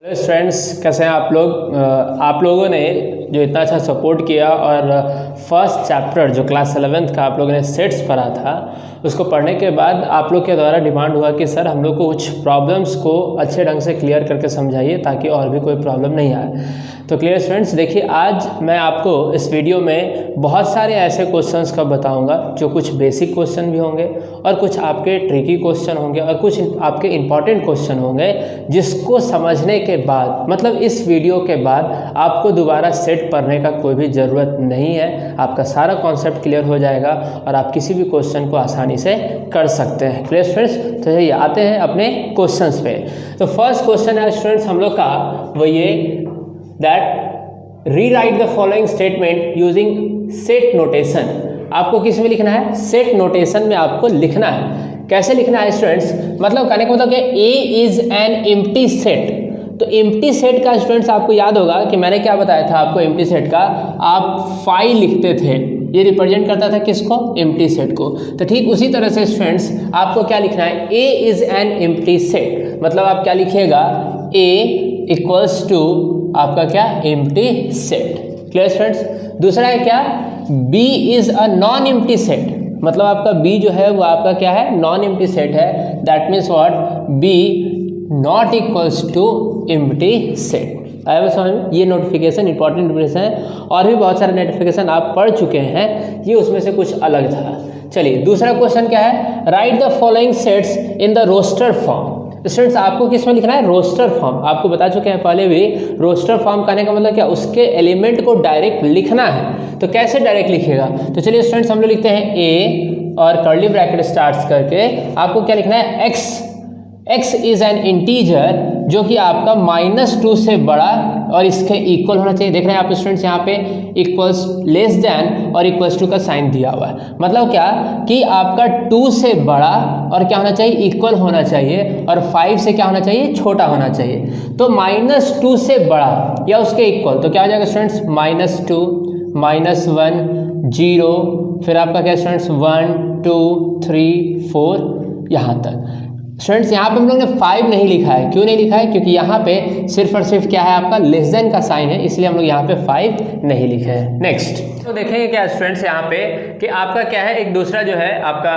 Hello students, कैसे हैं आप लोग। आप लोगों ने जो इतना अच्छा सपोर्ट किया और फर्स्ट चैप्टर जो क्लास 11th का आप लोगों ने सेट्स पढ़ा था, उसको पढ़ने के बाद आप लोग के द्वारा डिमांड हुआ कि सर हम लोग को कुछ प्रॉब्लम्स को अच्छे ढंग से क्लियर करके समझाइए ताकि और भी कोई प्रॉब्लम नहीं आए। तो क्लियर स्टूडेंट्स, देखिए आज मैं आपको इस वीडियो में बहुत सारे ऐसे क्वेश्चंस का बताऊंगा जो कुछ बेसिक क्वेश्चन भी होंगे और कुछ आपके ट्रिकी क्वेश्चन होंगे और कुछ आपके इम्पॉर्टेंट क्वेश्चन होंगे, जिसको समझने के बाद मतलब इस वीडियो के बाद आपको दोबारा सेट पढ़ने का कोई भी ज़रूरत नहीं है। आपका सारा कॉन्सेप्ट क्लियर हो जाएगा और आप किसी भी क्वेश्चन को आसानी से कर सकते हैं। क्लियर स्टूडेंट्स, तो चलिए आते हैं अपने क्वेश्चंस पे। तो फर्स्ट क्वेश्चन है स्टूडेंट्स हम लोग का वो ये that rewrite the following statement using set notation. आपको किस में लिखना है? सेट नोटेशन में आपको लिखना है। कैसे लिखना है स्टूडेंट्स? मतलब कहने का मतलब कि ए इज एन एम्प्टी सेट। तो एम्प्टी सेट का स्टूडेंट्स आपको याद होगा कि मैंने क्या बताया था आपको एम्प्टी सेट का, आप फाई लिखते थे, ये रिप्रेजेंट करता था किसको? एम्प्टी सेट को। तो ठीक उसी तरह से स्टूडेंट्स आपको क्या लिखना है? A is an empty set, मतलब आप क्या लिखिएगा? ए इक्वल्स टू आपका क्या? Empty set. Clear students? दूसरा है क्या? B is a non empty set, मतलब आपका बी जो है वो आपका क्या है? नॉन एम्प्टी सेट है। That means what? B not equals to empty set. आया समझ में? ये नोटिफिकेशन इंपॉर्टेंट नोटिफिकेशन है और भी बहुत सारे नोटिफिकेशन आप पढ़ चुके हैं, ये उसमें से कुछ अलग था। चलिए दूसरा क्वेश्चन क्या है? Write the following sets in the roster form. Students आपको किस में लिखना है? Roster form. आपको बता चुके हैं पहले भी, रोस्टर फॉर्म कहने का मतलब क्या? उसके एलिमेंट को डायरेक्ट लिखना है। तो कैसे डायरेक्ट लिखिएगा? तो चलिए स्टूडेंट्स हम लोग लिखते हैं ए और कर्ली ब्रैकेट स्टार्ट करके आपको क्या लिखना है? X. X is an integer जो कि आपका -2 से बड़ा और इसके इक्वल होना चाहिए। देख रहे हैं आप स्टूडेंट्स यहाँ पे इक्वल्स, लेस देन और इक्वल्स टू का साइन दिया हुआ है। मतलब क्या कि आपका 2 से बड़ा और क्या होना चाहिए? इक्वल होना चाहिए, और 5 से क्या होना चाहिए? छोटा होना चाहिए। तो -2 से बड़ा या उसके इक्वल, तो क्या हो जाएगा स्टूडेंट्स? -2, -1, 0, फिर आपका क्या स्टूडेंट्स? 1, 2, 3, 4 यहाँ तक। स्टूडेंट्स यहाँ पे हम लोग ने 5 नहीं लिखा है। क्यों नहीं लिखा है? क्योंकि यहाँ पे सिर्फ और सिर्फ क्या है? आपका लेस देन का साइन है, इसलिए हम लोग यहाँ पे 5 नहीं लिखे हैं। नेक्स्ट तो देखेंगे क्या स्टूडेंट्स यहाँ पे कि आपका क्या है? एक दूसरा जो है आपका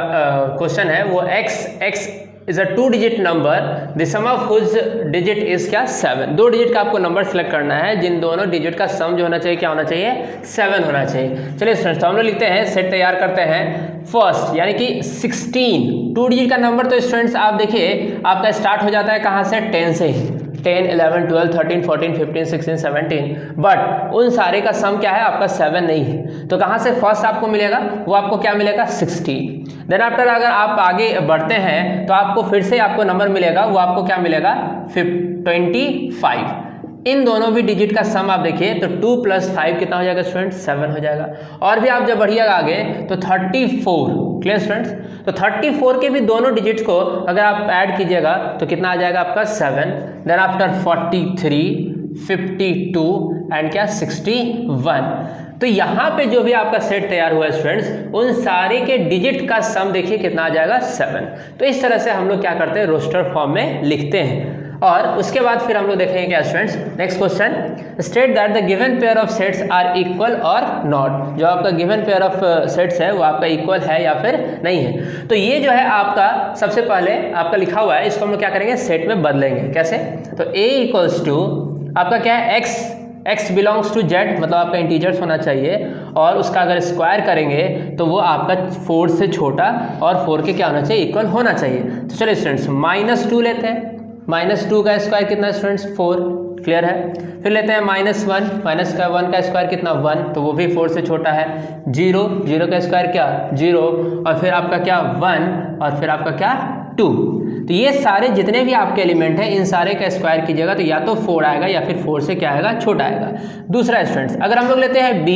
क्वेश्चन है वो x is a 2 digit number, the sum of whose digit is क्या? 7। 2 डिजिट का आपको नंबर सेलेक्ट करना है जिन दोनों डिजिट का सम जो होना चाहिए क्या होना चाहिए? 7 होना चाहिए। चलिए स्टूडेंट्स तो हम लोग लिखते हैं, सेट तैयार करते हैं। फर्स्ट यानी कि 16 2 डिजिट का नंबर, तो स्टूडेंट्स आप देखिए आपका स्टार्ट हो जाता है कहाँ से? 10 से ही। 10, 11, 12, 13, 14, 15, 16, 17, बट उन सारे का सम क्या है? आपका 7 नहीं है। तो कहाँ से फर्स्ट आपको मिलेगा? वो आपको क्या मिलेगा? 16। देन आफ्टर अगर आप आगे बढ़ते हैं तो आपको फिर से आपको नंबर मिलेगा, वो आपको क्या मिलेगा? 25। इन दोनों भी डिजिट का सम आप देखिए तो 2 + 5 कितना हो जाएगा स्टूडेंट? 7 हो जाएगा। और भी आप जब बढ़िएगा आगे तो 34। Clear students? तो 34 के भी दोनों डिजिट्स को अगर आप ऐड कीजिएगा तो कितना आ जाएगा आपका? 7। देन आफ्टर 43, 52 एंड क्या? 61। तो यहाँ पे जो भी आपका सेट तैयार हुआ है स्टूडेंट्स, उन सारे के डिजिट का सम देखिए कितना आ जाएगा? 7। तो इस तरह से हम लोग क्या करते हैं? रोस्टर फॉर्म में लिखते हैं। और उसके बाद फिर हम लोग देखेंगे क्या students? Next question, state that the given pair of sets are equal और नॉट। जो आपका गिवन पेयर ऑफ सेट्स है वो आपका इक्वल है या फिर नहीं है। तो ये जो है आपका सबसे पहले आपका लिखा हुआ है, इसको हम लोग क्या करेंगे? सेट में बदलेंगे। कैसे? तो a इक्वल्स टू आपका क्या है? x बिलोंग्स टू z, मतलब आपका इंटीजर्स होना चाहिए, और उसका अगर स्क्वायर करेंगे तो वो आपका 4 से छोटा और 4 के क्या होना चाहिए? इक्वल होना चाहिए। तो चलिए स्टूडेंट्स -2 लेते हैं। -2 का स्क्वायर कितना स्टूडेंट्स? 4। क्लियर है? फिर लेते हैं -1 -1 का स्क्वायर कितना? 1, तो वो भी 4 से छोटा है। 0 का स्क्वायर क्या? 0, और फिर आपका क्या? 1, और फिर आपका क्या? 2। तो ये सारे जितने भी आपके एलिमेंट हैं इन सारे का स्क्वायर कीजिएगा तो या तो 4 आएगा या फिर 4 से क्या आएगा? छोटा आएगा। दूसरा स्टूडेंट्स अगर हम लोग लेते हैं b,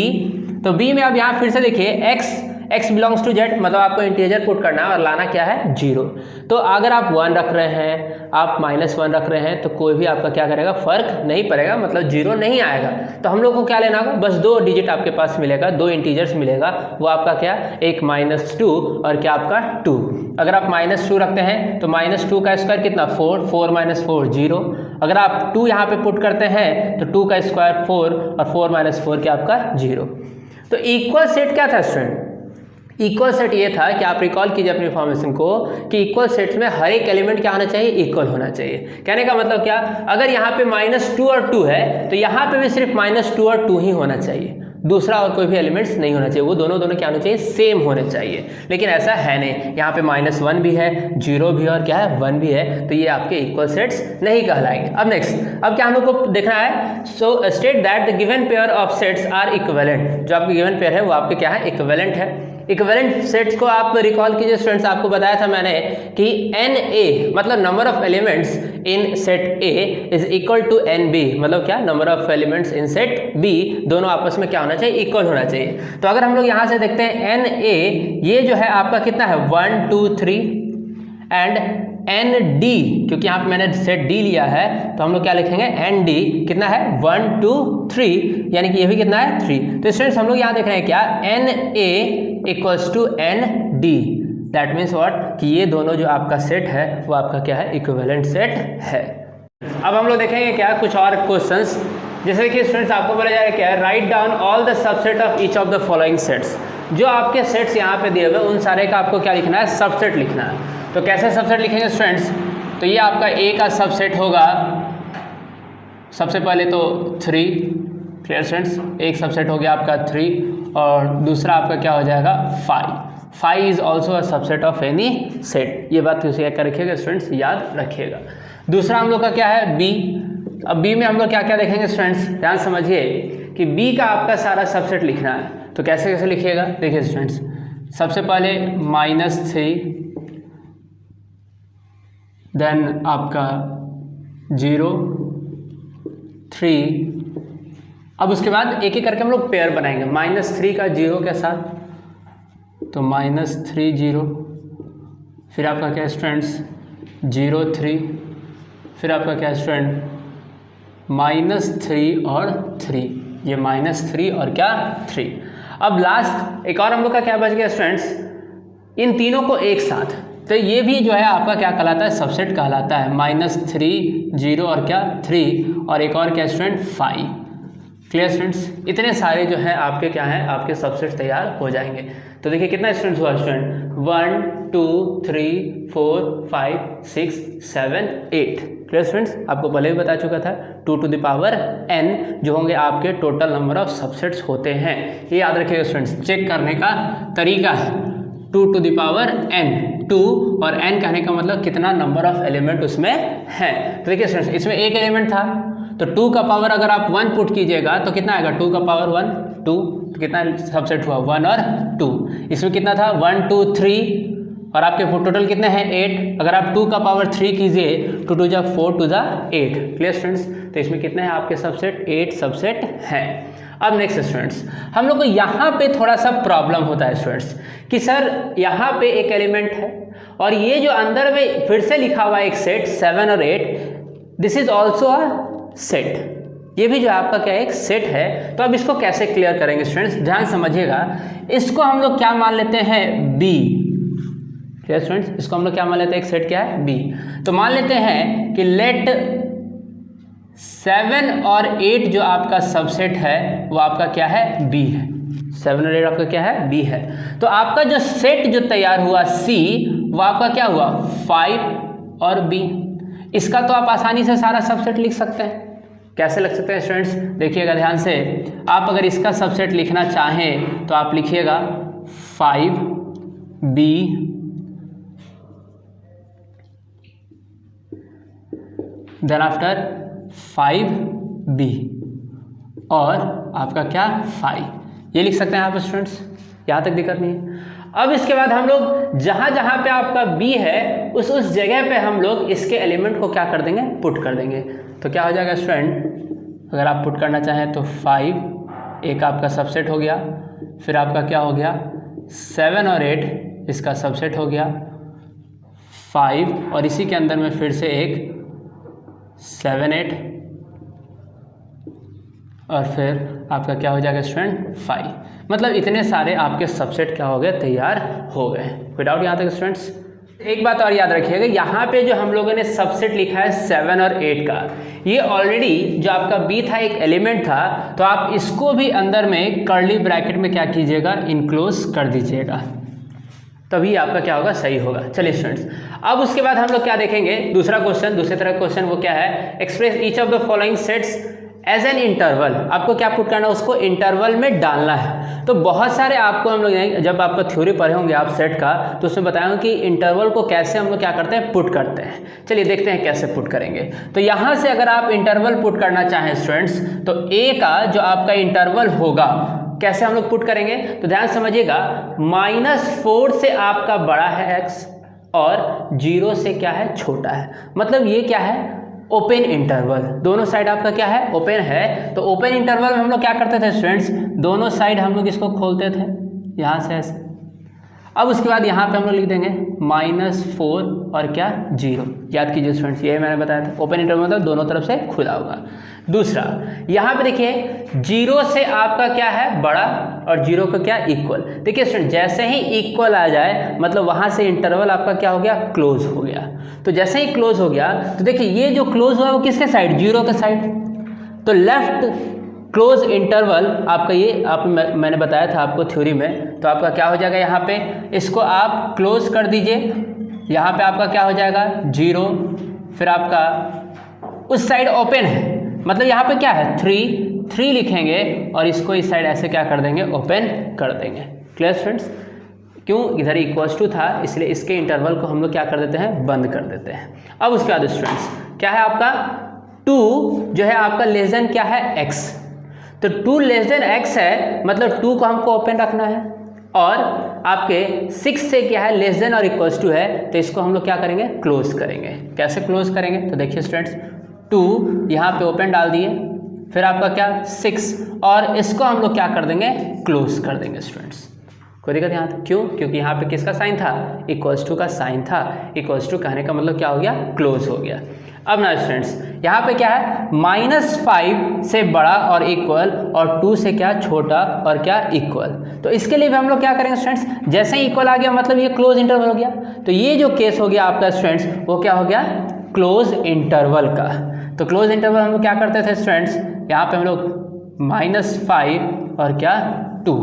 तो b में अब यहाँ फिर से देखिए x बिलोंग्स टू z, मतलब आपको इंटीजर पुट करना है और लाना क्या है 0। तो अगर आप 1 रख रहे हैं, आप -1 रख रहे हैं, तो कोई भी आपका क्या करेगा, फर्क नहीं पड़ेगा, मतलब 0 नहीं आएगा। तो हम लोग को क्या लेना होगा, बस 2 डिजिट आपके पास मिलेगा, 2 इंटीजर्स मिलेगा, वो आपका क्या, एक -2 और क्या आपका 2। अगर आप -2 रखते हैं तो -2 का स्क्वायर कितना 4, 4 - 4 0। अगर आप 2 यहाँ पे पुट करते हैं तो 2 का स्क्वायर 4 और 4 - 4 क्या आपका 0। तो इक्वल सेट क्या था स्टूडेंट, इक्वल सेट ये था कि आप रिकॉल कीजिए अपनी फॉर्मेशन को कि इक्वल सेट्स में हर एक एलिमेंट क्या होना चाहिए, इक्वल होना चाहिए। कहने का मतलब क्या, अगर यहाँ पे -2 और 2 है तो यहाँ पे भी सिर्फ -2 और 2 ही होना चाहिए, दूसरा और कोई भी एलिमेंट्स नहीं होना चाहिए, वो दोनों क्या होना चाहिए, सेम होने चाहिए। लेकिन ऐसा है नहीं, यहाँ पे -1 भी है, 0 भी और क्या है 1 भी है, तो ये आपके इक्वल सेट्स नहीं कहलाएंगे। अब नेक्स्ट, अब क्या हम लोग को देखना है, so state that the given pair of sets are equivalent. जो आपके गिवन पेयर है वो आपके क्या है, इक्विवेलेंट है। इक्विवेलेंट सेट्स को आप रिकॉल कीजिए स्टूडेंट्स, आपको बताया था मैंने कि NA मतलब number of elements in set A is equal to NB, मतलब क्या, number of elements in set B दोनों आपस में क्या होना चाहिए, इक्वल होना चाहिए। तो अगर हम लोग यहाँ से देखते हैं NA, ये जो है आपका कितना है 1 2 3 एंड ND, क्योंकि यहाँ पे मैंने सेट D लिया है तो हम लोग क्या लिखेंगे ND कितना है 1 2 3, यानी कि ये भी कितना है 3। तो स्टूडेंट्स हम लोग यहाँ देख रहे हैं क्या, NA equals to ND, that means what, कि ये दोनों जो आपका सेट है वो आपका क्या है, इक्विवेलेंट सेट है। अब हम लोग देखेंगे क्या कुछ और क्वेश्चंस, जैसे कि स्टूडेंट्स आपको बोला जाएगा क्या, write down all the subset of each of the following sets. जो आपके सेट्स यहाँ पे दिए हुए उन सारे का आपको क्या लिखना है, सबसेट लिखना है। तो कैसे सबसेट लिखेंगे स्टूडेंट्स, तो ये आपका A का सबसेट होगा, सबसे पहले तो 3, क्लियर स्टूडेंट्स, एक सबसेट हो गया आपका 3, और दूसरा आपका क्या हो जाएगा 5। 5 is also a subset of any set, ये बात किसी क्या रखिएगा स्टूडेंट्स, याद रखिएगा। दूसरा हम लोग का क्या है B। अब B में हम लोग क्या क्या देखेंगे स्टूडेंट्स, ध्यान समझिए कि B का आपका सारा सबसेट लिखना है। तो कैसे कैसे लिखिएगा, देखिए स्टूडेंट्स, सबसे पहले -3, देन आपका 0 3, अब उसके बाद एक एक करके हम लोग पेयर बनाएंगे, -3 का 0 के साथ, तो -3 0, फिर आपका क्या स्टूडेंट्स 0 3, फिर आपका क्या स्टूडेंट -3 और 3, ये -3 और क्या 3। अब लास्ट एक और हम लोग का क्या बच गया स्टूडेंट्स, इन तीनों को एक साथ, तो ये भी जो है आपका क्या कहलाता है, सबसेट कहलाता है, -3 0 और क्या 3, और एक और क्या स्टूडेंट 5। क्लियर स्टूडेंट्स, इतने सारे जो है आपके क्या हैं, आपके सबसेट तैयार हो जाएंगे। तो देखिए कितना स्टूडेंट्स हुआ स्टूडेंट, 1 2 3 4 5 6 7 8। क्लियर स्टूडेंट्स, आपको पहले भी बता चुका था 2 to the power n जो होंगे आपके टोटल नंबर ऑफ सबसेट्स होते हैं। ये याद रखिएगा स्टूडेंट्स, चेक करने का तरीका है 2 to the power n, 2 और n कहने का मतलब कितना नंबर ऑफ एलिमेंट उसमें है। तो देखिए स्टूडेंट्स, इसमें एक एलिमेंट था, तो 2 का पावर अगर आप 1 पुट कीजिएगा तो कितना आएगा, 2 का पावर 1 2, तो कितना सबसेट हुआ 1 और 2। इसमें कितना था 1 2 3, और आपके टोटल कितने हैं 8। अगर आप 2 का पावर 3 कीजिए, 2 2 जा 4 2 जा 8। क्लियर स्टूडेंट्स, तो इसमें कितने हैं आपके सबसेट, 8 सबसेट हैं। अब नेक्स्ट स्टूडेंट्स, हम लोग को यहाँ पे थोड़ा सा प्रॉब्लम होता है स्टूडेंट्स कि सर यहाँ पे एक एलिमेंट है और ये जो अंदर में फिर से लिखा हुआ है एक सेट 7 और 8, this is also a set, ये भी जो आपका क्या एक सेट है। तो अब इसको कैसे क्लियर करेंगे स्टूडेंट्स, ध्यान समझिएगा। इसको हम लोग क्या मान लेते हैं B। क्लियर स्टूडेंट्स, इसको हम लोग क्या मान लेते हैं, एक सेट क्या है B। तो मान लेते हैं कि लेट 7 और 8 जो आपका सबसेट है वो आपका क्या है B है, 7 और 8 आपका क्या है B है। तो आपका जो सेट जो तैयार हुआ C वो आपका क्या हुआ 5 और B। इसका तो आप आसानी से सारा सबसेट लिख सकते हैं। कैसे लिख सकते हैं स्टूडेंट्स, देखिएगा ध्यान से। आप अगर इसका सबसेट लिखना चाहें तो आप लिखिएगा 5B देन आफ्टर 5B और आपका क्या 5, ये लिख सकते हैं आप स्टूडेंट्स, यहाँ तक दिक्कत नहीं है। अब इसके बाद हम लोग जहाँ जहाँ पे आपका B है उस जगह पे हम लोग इसके एलिमेंट को क्या कर देंगे, पुट कर देंगे। तो क्या हो जाएगा स्टूडेंट, अगर आप पुट करना चाहें तो 5 एक आपका सबसेट हो गया, फिर आपका क्या हो गया 7 और 8 इसका सबसेट हो गया 5, और इसी के अंदर में फिर से एक 7 8, और फिर आपका क्या हो जाएगा स्टूडेंट 5। मतलब इतने सारे आपके सबसेट क्या हो गए, तैयार हो गए। कोई डाउट यहाँ तक स्टूडेंट्स? एक बात और याद रखिएगा, यहाँ पे जो हम लोगों ने सबसेट लिखा है 7 और 8 का, ये ऑलरेडी जो आपका बी था एक एलिमेंट था, तो आप इसको भी अंदर में कर्ली ब्रैकेट में क्या कीजिएगा, इनक्लोज कर दीजिएगा, तभी आपका क्या होगा, सही होगा। चलिए स्टूडेंट्स, अब उसके बाद हम लोग क्या देखेंगे, दूसरा क्वेश्चन, दूसरे तरह का क्वेश्चन वो क्या है, express each of the following sets as an interval. आपको क्या पुट करना है, उसको इंटरवल में डालना है। तो बहुत सारे आपको हम लोग जब आपका थ्योरी पढ़े होंगे आप सेट का, तो उसमें बताएंगे कि इंटरवल को कैसे हम लोग क्या करते हैं, पुट करते हैं। चलिए देखते हैं कैसे पुट करेंगे। तो यहाँ से अगर आप इंटरवल पुट करना चाहें स्टूडेंट्स, तो ए का जो आपका इंटरवल होगा कैसे हम लोग पुट करेंगे, तो ध्यान समझिएगा, -4 से आपका बड़ा है x और 0 से क्या है, छोटा है। मतलब ये क्या है, ओपन इंटरवल, दोनों साइड आपका क्या है, ओपन है। तो ओपन इंटरवल में हम लोग क्या करते थे स्टूडेंट्स, दोनों साइड हम लोग इसको खोलते थे यहाँ से ऐसे। अब उसके बाद यहाँ पे हम लोग लिख देंगे -4 और क्या 0। याद कीजिए स्टूडेंट्स, ये मैंने बताया था, ओपन इंटरवल मतलब दोनों तरफ से खुला होगा। दूसरा यहाँ पे देखिए 0 से आपका क्या है, बड़ा, और 0 का क्या, इक्वल। देखिए स्टूडेंट, जैसे ही इक्वल आ जाए मतलब वहाँ से इंटरवल आपका क्या हो गया, क्लोज हो गया। तो जैसे ही क्लोज हो गया, तो देखिए ये जो क्लोज हुआ है वो किसके साइड, 0 के साइड। तो लेफ्ट क्लोज इंटरवल आपका ये मैंने बताया था आपको थ्योरी में, तो आपका क्या हो जाएगा, यहाँ पे इसको आप क्लोज कर दीजिए। यहाँ पे आपका क्या हो जाएगा 0, फिर आपका उस साइड ओपन है, मतलब यहाँ पे क्या है 3 लिखेंगे, और इसको इस साइड ऐसे क्या कर देंगे, ओपन कर देंगे। Clear students? क्यों, इधर इक्वल्स टू था, इसलिए इसके इंटरवल को हम लोग क्या कर देते हैं, बंद कर देते हैं। अब उसके बाद स्टूडेंट्स क्या है आपका 2 जो है आपका लेस देन क्या है, x। तो 2 लेस देन x है, मतलब 2 को हमको ओपन रखना है, और आपके 6 से क्या है, लेस देन और इक्वल्स टू है, तो इसको हम लोग क्या करेंगे, क्लोज करेंगे। कैसे क्लोज करेंगे, तो देखिए स्टूडेंट्स 2 यहाँ पे ओपन डाल दिए, फिर आपका क्या 6, और इसको हम लोग क्या कर देंगे, क्लोज कर देंगे स्टूडेंट्स। कोई दिक्कत यहाँ तक? क्यों, क्योंकि यहाँ पे किसका साइन था, इक्वल्स टू का साइन था। इक्वल्स टू कहने का मतलब क्या हो गया, क्लोज हो गया। अब ना स्टूडेंट्स यहाँ पे क्या है, -5 से बड़ा और इक्वल, और 2 से क्या, छोटा और क्या, इक्वल। तो इसके लिए भी हम लोग क्या करेंगे स्टूडेंट्स, जैसे ही इक्वल आ गया मतलब ये क्लोज इंटरवल हो गया। तो ये जो केस हो गया आपका स्टूडेंट्स, वो क्या हो गया, क्लोज इंटरवल का। तो क्लोज इंटरवल हम लोग क्या करते थे स्टूडेंट्स, यहाँ पे हम लोग -5 और क्या 2।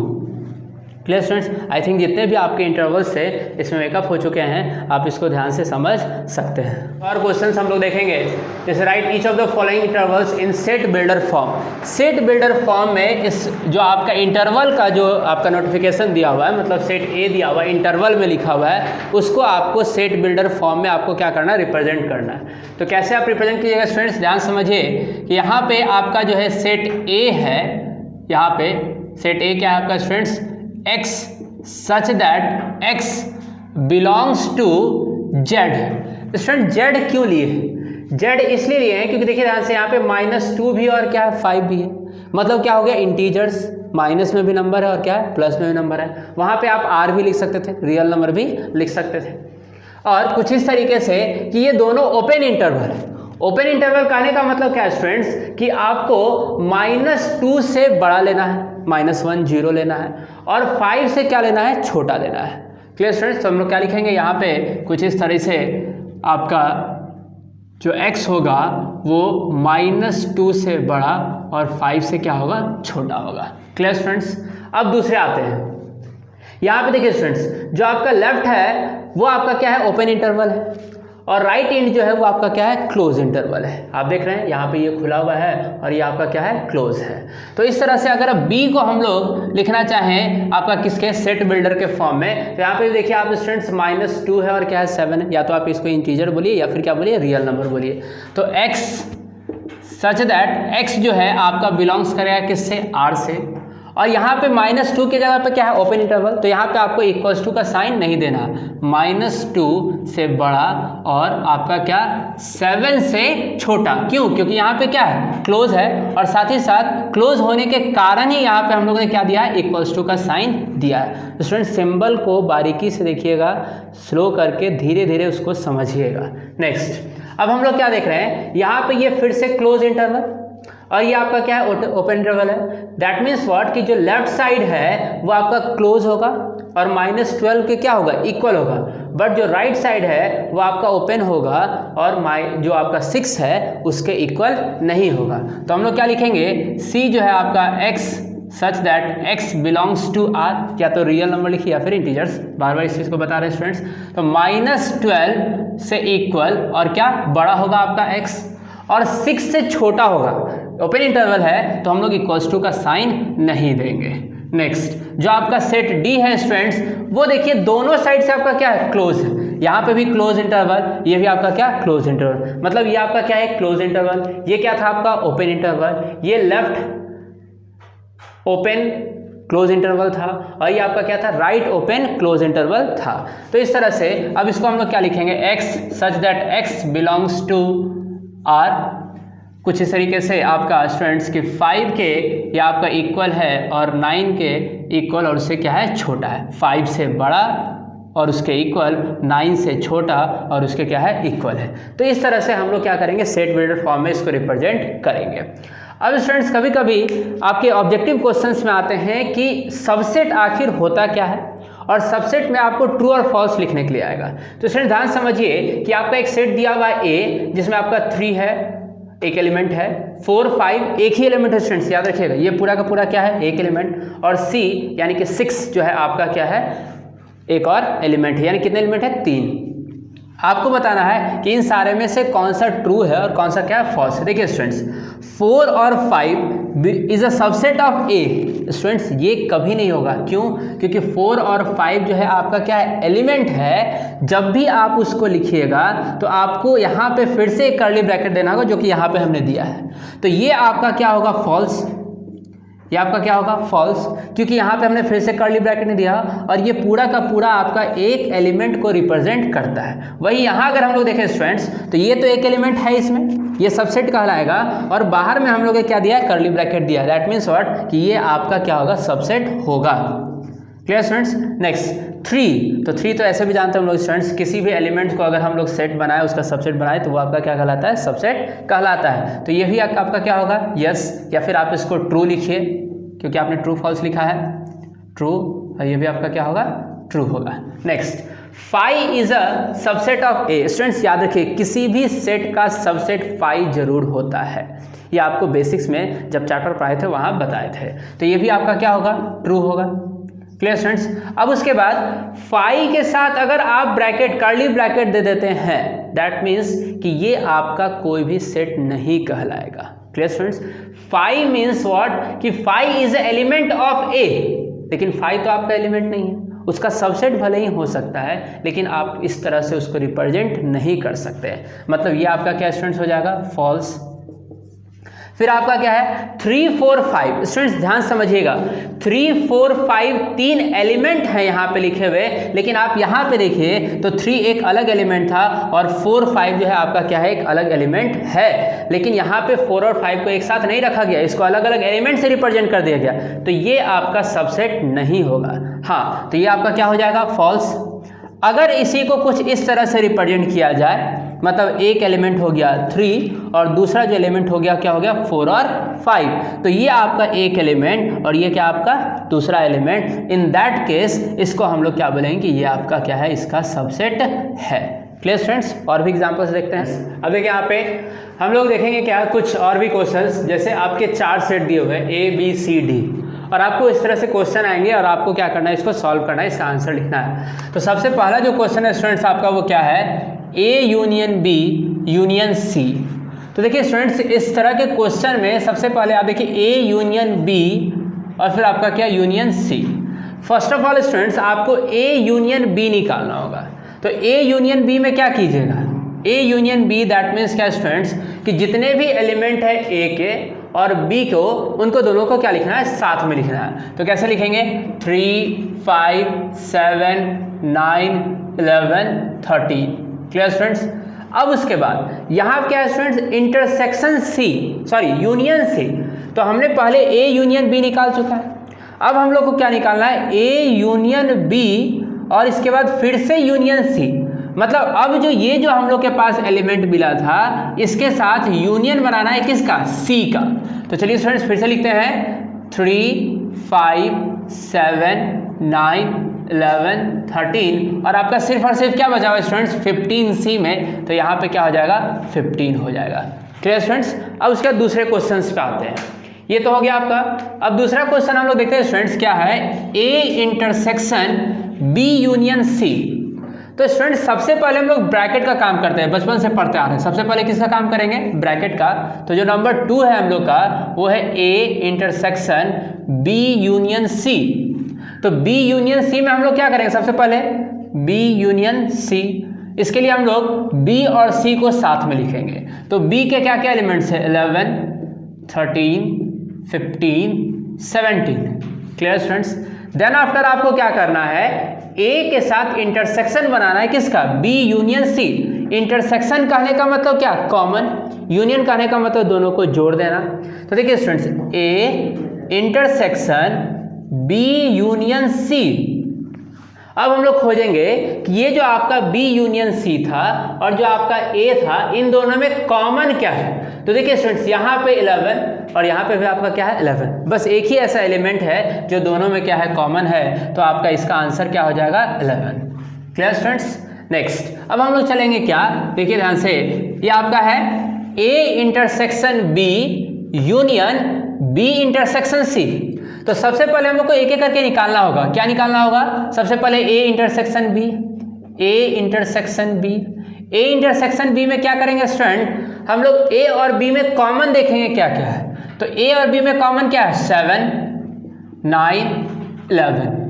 Clear students? आई थिंक जितने भी आपके इंटरवल्स थे इसमें मेकअप हो चुके हैं, आप इसको ध्यान से समझ सकते हैं। और क्वेश्चंस हम लोग देखेंगे, जैसे right each of the following intervals in set builder form. Set builder form में इस जो आपका इंटरवल का जो आपका नोटिफिकेशन दिया हुआ है, मतलब सेट ए दिया हुआ है, इंटरवल में लिखा हुआ है, उसको आपको सेट बिल्डर फॉर्म में आपको क्या करना है, रिप्रेजेंट करना है। तो कैसे आप रिप्रेजेंट कीजिएगा स्टूडेंट्स, ध्यान समझिए कि यहाँ पे आपका जो है सेट ए है, यहाँ पे सेट ए क्या है आपका students, x such that x belongs to z। Student z क्यों लिए, z इसलिए लिए हैं क्योंकि देखिए ध्यान से यहाँ पे -2 भी और क्या है 5 भी है, मतलब क्या हो गया, इंटीजर्स, माइनस में भी नंबर है और क्या है, प्लस में भी नंबर है। वहाँ पे आप r भी लिख सकते थे, रियल नंबर भी लिख सकते थे। और कुछ इस तरीके से कि ये दोनों ओपन इंटरवल है। ओपन इंटरवल कहने का मतलब क्या है स्टूडेंट्स, कि आपको -2 से बड़ा लेना है, -1 0 लेना है, और 5 से क्या लेना है, छोटा लेना है। Clear students? तो हम लोग क्या लिखेंगे यहाँ पे, कुछ इस तरह से आपका जो x होगा वो -2 से बड़ा और 5 से क्या होगा, छोटा होगा। Clear students? अब दूसरे आते हैं, यहाँ पे देखिए स्टूडेंट्स, जो आपका लेफ्ट है वो आपका क्या है, ओपन इंटरवल है, और राइट एंड जो है वो आपका क्या है, क्लोज इंटरवल है। आप देख रहे हैं यहाँ पे ये खुला हुआ है और ये आपका क्या है, क्लोज है। तो इस तरह से अगर अब बी को हम लोग लिखना चाहें आपका किसके, सेट बिल्डर के फॉर्म में, तो यहाँ पे देखिए आप स्टूडेंट्स -2 है और क्या है 7 है, या तो आप इसको इंटीजर बोलिए या फिर क्या बोलिए, रियल नंबर बोलिए। तो x सच दैट x जो है आपका बिलोंग्स करेगा किससे, r से, और यहाँ पे -2 की जगह पे क्या है, ओपन इंटरवल, तो यहाँ पे आपको इक्वल्स टू का साइन नहीं देना, -2 से बड़ा और आपका क्या 7 से छोटा। क्यों? क्योंकि यहाँ पे क्या है, क्लोज है, और साथ ही साथ क्लोज होने के कारण ही यहाँ पे हम लोगों ने क्या दिया है, इक्वल्स टू का साइन दिया है। तो स्टूडेंट सिंबल को बारीकी से देखिएगा, स्लो करके धीरे धीरे उसको समझिएगा। नेक्स्ट, अब हम लोग क्या देख रहे हैं, यहाँ पे ये फिर से क्लोज इंटरवल और ये आपका क्या है, ओपन इंटरवल है। दैट मीन्स व्हाट, कि जो लेफ्ट साइड है वो आपका क्लोज होगा और -12 के क्या होगा, इक्वल होगा, बट जो राइट साइड है वो आपका ओपन होगा और जो आपका 6 है उसके इक्वल नहीं होगा। तो हम लोग क्या लिखेंगे, C जो है आपका x such that x belongs to R, या तो रियल नंबर लिखिए या फिर इंटीजर्स, बार बार इस चीज़ को बता रहे हैं स्टूडेंट्स। तो -12 से इक्वल और क्या बड़ा होगा आपका x, और 6 से छोटा होगा, ओपन इंटरवल है, तो हम लोग इक्वल्स टू का साइन नहीं देंगे। नेक्स्ट, जो आपका सेट D है स्टूडेंट्स, वो देखिए दोनों साइड से आपका क्या है, क्लोज है। यहाँ पे भी क्लोज इंटरवल, ये भी आपका क्या, क्लोज इंटरवल, मतलब ये आपका क्या है, क्लोज इंटरवल। ये क्या था आपका, ओपन इंटरवल, ये लेफ्ट ओपन क्लोज इंटरवल था, और ये आपका क्या था, राइट ओपन क्लोज इंटरवल था। तो इस तरह से अब इसको हम लोग क्या लिखेंगे, x such that x belongs to R, कुछ इस तरीके से आपका स्टूडेंट्स की 5 के ये आपका इक्वल है और 9 के इक्वल और उससे क्या है, छोटा है। 5 से बड़ा और उसके इक्वल, 9 से छोटा और उसके क्या है, इक्वल है। तो इस तरह से हम लोग क्या करेंगे, सेट बिल्डर फॉर्म में इसको रिप्रेजेंट करेंगे। अब स्टूडेंट्स कभी कभी आपके ऑब्जेक्टिव क्वेश्चंस में आते हैं कि सबसेट आखिर होता क्या है, और सबसेट में आपको ट्रू और फॉल्स लिखने के लिए आएगा। तो स्टूडेंट ध्यान समझिए कि आपका एक सेट दिया हुआ है A, जिसमें आपका 3 है, एक एलिमेंट है, 4 5 एक ही एलिमेंट है स्टूडेंट्स, याद रखिएगा ये पूरा का पूरा क्या है, एक एलिमेंट, और C यानी कि 6 जो है आपका क्या है, एक और एलिमेंट है, यानी कितने एलिमेंट है, 3। आपको बताना है कि इन सारे में से कौन सा ट्रू है और कौन सा क्या है, फॉल्स है। देखिए स्टूडेंट्स, 4 और 5 is a subset of A। Students ये कभी नहीं होगा, क्यों? क्योंकि 4 और 5 जो है आपका क्या है, एलिमेंट है। जब भी आप उसको लिखिएगा तो आपको यहाँ पे फिर से एक कर्ली ब्रैकेट देना होगा, जो कि यहाँ पे हमने दिया है। तो ये आपका क्या होगा, फॉल्स, ये आपका क्या होगा, फॉल्स, क्योंकि यहाँ पे हमने फिर से कर्ली ब्रैकेट नहीं दिया, और ये पूरा का पूरा आपका एक एलिमेंट को रिप्रेजेंट करता है। वही यहाँ अगर हम लोग देखें स्टूडेंट्स, तो ये तो एक एलिमेंट है, इसमें ये सबसेट कहलाएगा, और बाहर में हम लोग क्या दिया है, कर्ली ब्रैकेट दिया है। दैट मीन्स व्हाट, कि ये आपका क्या होगा, सबसेट होगा। Clear students? नेक्स्ट 3, तो 3 तो ऐसे भी जानते हैं हम लोग स्टूडेंट्स, किसी भी एलिमेंट को अगर हम लोग सेट बनाए, उसका सबसेट बनाए, तो वो आपका क्या कहलाता है, सबसेट कहलाता है। तो ये भी आपका क्या होगा, यस, या फिर आप इसको ट्रू लिखिए, क्योंकि आपने ट्रू फॉल्स लिखा है, ट्रू, और ये भी आपका क्या होगा, ट्रू होगा। Next, 5 is a subset of A। Students याद रखिए, किसी भी सेट का सबसेट 5 जरूर होता है, ये आपको बेसिक्स में जब चैप्टर पढ़ाए थे वहाँ बताए थे। तो ये भी आपका क्या होगा, ट्रू होगा। Clear students? अब उसके बाद 5 के साथ अगर आप ब्रैकेट, कर्ली ब्रैकेट दे देते हैं, दैट मीन्स कि ये आपका कोई भी सेट नहीं कहलाएगा। Clear students? 5 मीन्स व्हाट, कि 5 इज एलिमेंट ऑफ A, लेकिन 5 तो आपका एलिमेंट नहीं है, उसका सबसेट भले ही हो सकता है, लेकिन आप इस तरह से उसको रिप्रेजेंट नहीं कर सकते। मतलब ये आपका क्या स्टूडेंट्स हो जाएगा, फॉल्स। फिर आपका क्या है, 3 4 5। स्टूडेंट्स ध्यान समझिएगा, 3 4 5 3 एलिमेंट है यहाँ पे लिखे हुए, लेकिन आप यहाँ पे देखिए तो 3 एक अलग एलिमेंट था और 4 5 जो है आपका क्या है, एक अलग एलिमेंट है। लेकिन यहाँ पे 4 और 5 को एक साथ नहीं रखा गया, इसको अलग अलग एलिमेंट से रिप्रेजेंट कर दिया गया, तो ये आपका सबसेट नहीं होगा। हाँ, तो ये आपका क्या हो जाएगा, फॉल्स। अगर इसी को कुछ इस तरह से रिप्रेजेंट किया जाए, मतलब एक एलिमेंट हो गया 3 और दूसरा जो एलिमेंट हो गया क्या हो गया, 4 और 5, तो ये आपका एक एलिमेंट और ये क्या आपका दूसरा एलिमेंट। इन दैट केस इसको हम लोग क्या बोलेंगे कि ये आपका क्या है, इसका सबसेट है। Clear students? और भी एग्जांपल्स देखते हैं। अब देखिए यहाँ पे हम लोग देखेंगे क्या कुछ और भी क्वेश्चंस, जैसे आपके 4 सेट दिए हुए A B C D, और आपको इस तरह से क्वेश्चन आएंगे और आपको क्या करना है, इसको सॉल्व करना है, इसका आंसर लिखना है। तो सबसे पहला जो क्वेश्चन है स्टूडेंट्स आपका वो क्या है, A union B union C। तो देखिए स्टूडेंट्स, इस तरह के क्वेश्चन में सबसे पहले आप देखिए A यूनियन B और फिर आपका क्या, union C। First of all students आपको A यूनियन B निकालना होगा। तो A यूनियन B में क्या कीजिएगा, A union B, that means क्या स्टूडेंट्स कि जितने भी एलिमेंट है ए के और बी को, उनको दोनों को क्या लिखना है, साथ में लिखना है। तो कैसे लिखेंगे, 3, 5, 7, 9, 11, 13। Clear students. अब उसके बाद यहाँ क्या है students, intersection C, sorry union C. तो हमने पहले ए यूनियन बी निकाल चुका है, अब हम लोग को क्या निकालना है, ए यूनियन बी और इसके बाद फिर से यूनियन सी। मतलब अब जो ये जो हम लोग के पास एलिमेंट मिला था इसके साथ यूनियन बनाना है किसका, सी का। तो चलिए स्टूडेंट्स फिर से लिखते हैं, 3, 5, 7, 9, 11, 13 और आपका सिर्फ और सिर्फ क्या बचा हुआ स्टूडेंट्स, 15 सी में। तो यहाँ पे क्या हो जाएगा, 15 हो जाएगा। Clear students. अब उसके बाद दूसरे क्वेश्चन पे आते हैं। ये तो हो गया आपका। अब दूसरा क्वेश्चन हम लोग देखते हैं स्टूडेंट्स क्या है, A intersection B union C. तो स्टूडेंट्स सबसे पहले हम लोग ब्रैकेट का काम करते हैं, बचपन से पढ़ते आ रहे हैं। सबसे पहले किसका काम करेंगे, ब्रैकेट का। तो जो नंबर 2 है हम लोग का वो है A intersection B union C. तो बी यूनियन सी में हम लोग क्या करेंगे, सबसे पहले बी यूनियन सी, इसके लिए हम लोग बी और सी को साथ में लिखेंगे। तो बी के क्या क्या एलिमेंट्स है, 11, 13, 15, 17। Clear students. देन आफ्टर आपको क्या करना है, ए के साथ इंटरसेक्शन बनाना है किसका, बी यूनियन सी। इंटरसेक्शन कहने का मतलब क्या, कॉमन। यूनियन कहने का मतलब दोनों को जोड़ देना। तो देखिए students, A intersection B union C. अब हम लोग खोजेंगे कि ये जो आपका बी यूनियन सी था और जो आपका ए था, इन दोनों में कॉमन क्या है। तो देखिए स्टूडेंट्स, यहाँ पे 11 और यहाँ पे भी आपका क्या है, 11। बस एक ही ऐसा एलिमेंट है जो दोनों में क्या है, कॉमन है। तो आपका इसका आंसर क्या हो जाएगा, 11। Clear students. नेक्स्ट अब हम लोग चलेंगे क्या, देखिए ध्यान से, ये आपका है A intersection B union B intersection C. तो सबसे पहले हम लोग को एक एक करके निकालना होगा। क्या निकालना होगा, सबसे पहले A intersection B, A intersection B. A intersection B में क्या करेंगे स्टूडेंट, हम लोग ए और बी में कॉमन देखेंगे क्या क्या है। तो ए और बी में कॉमन क्या है, 7, 9, 11।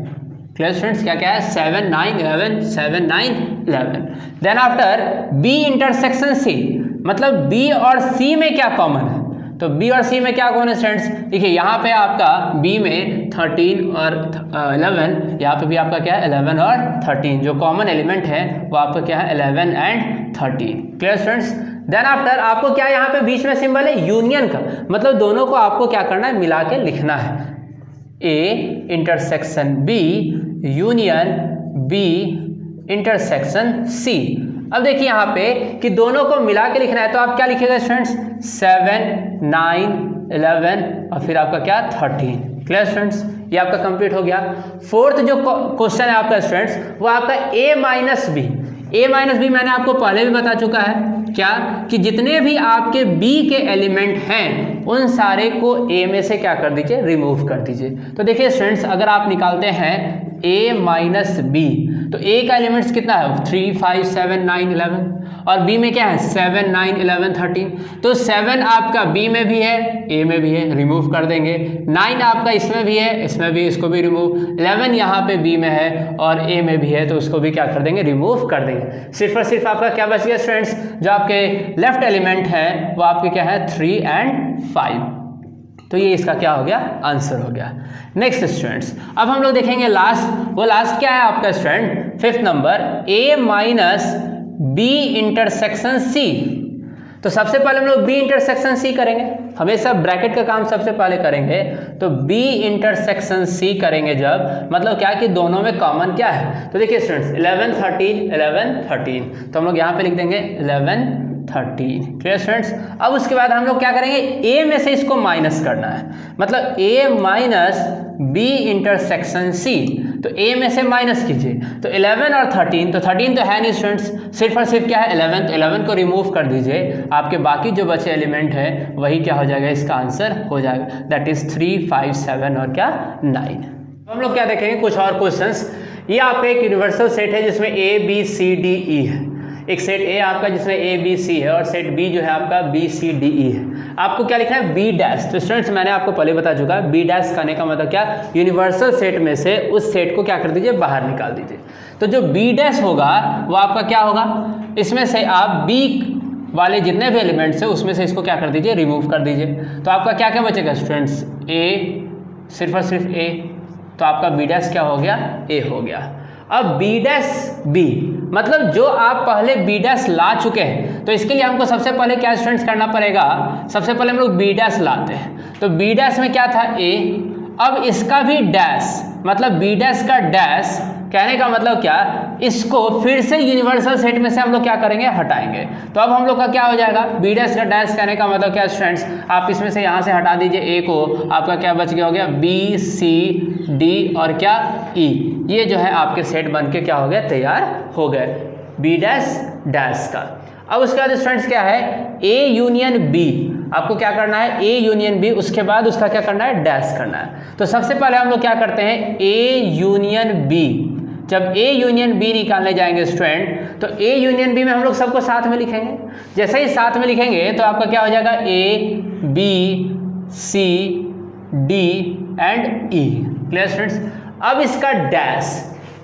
क्लियर स्टूडेंट्स, क्या क्या है, 7, 9, 11, 7, 9, 11। Then after B intersection C, मतलब बी और सी में क्या कॉमन है। तो बी और सी में क्या कॉमन है स्टूडेंट्स, देखिए यहाँ पे आपका बी में 13 और 11, यहाँ पे भी आपका क्या है 11 और 13। जो कॉमन एलिमेंट है वो आपका क्या है 11 and 13। Clear students. Then after आपको क्या यहाँ पे बीच में सिंबल है यूनियन का, मतलब दोनों को आपको क्या करना है, मिला के लिखना है। A intersection B union B intersection C. अब देखिए यहाँ पे कि दोनों को मिला के लिखना है, तो आप क्या लिखिएगा स्टूडेंट्स, 7, 9, 11 और फिर आपका क्या 13। क्लियर स्टूडेंट्स, ये आपका कंप्लीट हो गया। फोर्थ जो क्वेश्चन है आपका स्टूडेंट्स, वो आपका ए माइनस बी। ए माइनस बी मैंने आपको पहले भी बता चुका है, क्या कि जितने भी आपके बी के एलिमेंट हैं उन सारे को ए में से क्या कर दीजिए, रिमूव कर दीजिए। तो देखिए स्टूडेंट्स, अगर आप निकालते हैं ए माइनस बी, तो ए का एलिमेंट्स कितना है, 3, 5, 7, 9, 11 और बी में क्या है 7, 9, 11, 13। तो 7 आपका बी में भी है, ए में भी है, रिमूव कर देंगे। 9 आपका इसमें भी है, इसमें भी, इसको भी रिमूव। 11 यहाँ पे बी में है और ए में भी है, तो उसको भी क्या कर देंगे, रिमूव कर देंगे। सिर्फ और सिर्फ आपका क्या बच गया स्टूडेंट्स, जो आपके लेफ्ट एलिमेंट है वो आपके क्या है 3 एंड 5। तो ये इसका क्या हो गया, आंसर हो गया। नेक्स्ट स्टूडेंट्स, अब हम लोग देखेंगे लास्ट, वो लास्ट क्या है आपका स्टूडेंट, 5th नंबर, ए माइनस बी इंटरसेक्शन सी। तो सबसे पहले हम लोग बी इंटरसेक्शन सी करेंगे, हमेशा ब्रैकेट का काम सबसे पहले करेंगे। तो बी इंटरसेक्शन सी करेंगे जब, मतलब क्या कि दोनों में कॉमन क्या है। तो देखिए स्टूडेंट्स, 11, 13, 11, 13, तो हम लोग यहाँ पे लिख देंगे 11, 13। Clear students. अब उसके बाद हम लोग क्या करेंगे, ए में से इसको माइनस करना है, मतलब ए माइनस बी इंटरसेक्शन सी। तो ए में से माइनस कीजिए, तो 11 और 13, तो 13 तो है नहीं स्टूडेंट्स, सिर्फ और सिर्फ क्या है 11, तो 11 को रिमूव कर दीजिए। आपके बाकी जो बचे एलिमेंट है वही क्या हो जाएगा, इसका आंसर हो जाएगा, दैट इज 3, 5, 7 और क्या 9। हम लोग क्या देखेंगे कुछ और क्वेश्चंस। ये आपका एक यूनिवर्सल सेट है जिसमें ए बी सी डी ई है। एक सेट ए आपका जिसमें ए बी सी है और सेट बी जो है आपका बी सी डी ई है। आपको क्या लिखना है बी डैश। तो स्टूडेंट्स मैंने आपको पहले बता चुका है बी डैश करने का मतलब क्या, यूनिवर्सल सेट में से उस सेट को क्या कर दीजिए, बाहर निकाल दीजिए। तो जो बी डैश होगा वो आपका क्या होगा, इसमें से आप बी वाले जितने भी एलिमेंट्स है उसमें से इसको क्या कर दीजिए, रिमूव कर दीजिए। तो आपका क्या क्या बचेगा स्टूडेंट्स, ए, सिर्फ और सिर्फ ए। तो आपका बी डैश क्या हो गया, ए हो गया। अब बी डैश बी मतलब जो आप पहले बी डैश ला चुके हैं, तो इसके लिए हमको सबसे पहले क्या स्टूडेंट्स करना पड़ेगा, सबसे पहले हम लोग बी डैश लाते हैं। तो बी डैश में क्या था, ए। अब इसका भी डैश मतलब बी डैश का डैश, कहने का मतलब क्या, इसको फिर से यूनिवर्सल सेट में से हम लोग क्या करेंगे, हटाएंगे। तो अब हम लोग का क्या हो जाएगा, बी डैश का डैश, कहने का मतलब क्या स्टूडेंट्स, आप इसमें से यहाँ से हटा दीजिए ए को, आपका क्या बच गया, हो गया बी सी डी और क्या ई। ये जो है आपके सेट बन के क्या हो गया, तैयार हो गए बी डैश डैश का। अब उसके बाद स्टूडेंट्स क्या है, ए यूनियन बी, आपको क्या करना है, ए यूनियन बी, उसके बाद उसका क्या करना है, डैश करना है। तो सबसे पहले हम लोग क्या करते हैं, ए यूनियन बी। जब ए यूनियन बी निकालने जाएंगे स्टूडेंट, तो ए यूनियन बी में हम लोग सबको साथ में लिखेंगे। जैसे ही साथ में लिखेंगे तो आपका क्या हो जाएगा, A B C D and E. Clear students. अब इसका डैश,